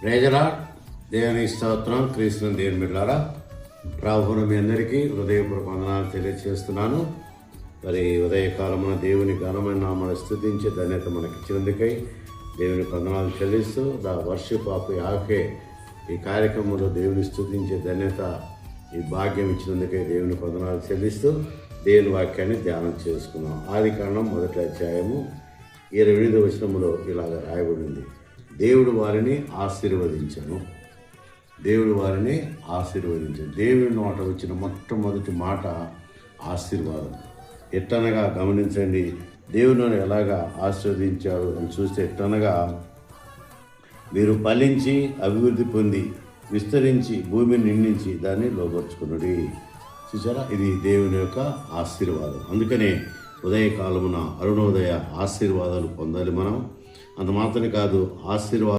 ప్రేజలా దేవుని స్తోత్రం. క్రీస్తు దేవుని బిడ్డలారా, ప్రభువును మీ అందరికీ హృదయపూర్వక వందనాలు తెలియజేస్తున్నాను. మరి ఉదయకాలమున దేవుని ఘనమైన నామమును స్తుతించే ధన్యత మనకి ఇచ్చినందుకై దేవుని వందనాలు చెల్లిస్తూ వర్షిప్ ఆఫ్ యాహే ఈ కార్యక్రమంలో దేవుని స్తుతించే ధన్యత, ఈ భాగ్యం ఇచ్చినందుకై దేవుని వందనాలు చెల్లిస్తూ దేవుని వాక్యాన్ని ధ్యానం చేసుకున్నాం. ఆదికాండం 1వ అధ్యాయము 28వ వచనములో ఇలాగ రాయబడింది: దేవుడు వారిని ఆశీర్వదించను. దేవుడు వారిని ఆశీర్వదించను. దేవుని నోట వచ్చిన మొట్టమొదటి మాట ఆశీర్వాదం. ఎట్టనగా గమనించండి, దేవుని ఎలాగా ఆశీర్వదించాడు అని చూస్తే, ఎట్టనగా మీరు ఫలించి అభివృద్ధి పొంది విస్తరించి భూమిని నిండించి దాన్ని లోపరుచుకున్నది. చూసారా, ఇది దేవుని యొక్క ఆశీర్వాదం. అందుకనే ఉదయకాలమున అరుణోదయ ఆశీర్వాదాలు పొందాలి మనం. అంత మాత్రమే కాదు, ఆశీర్వాదం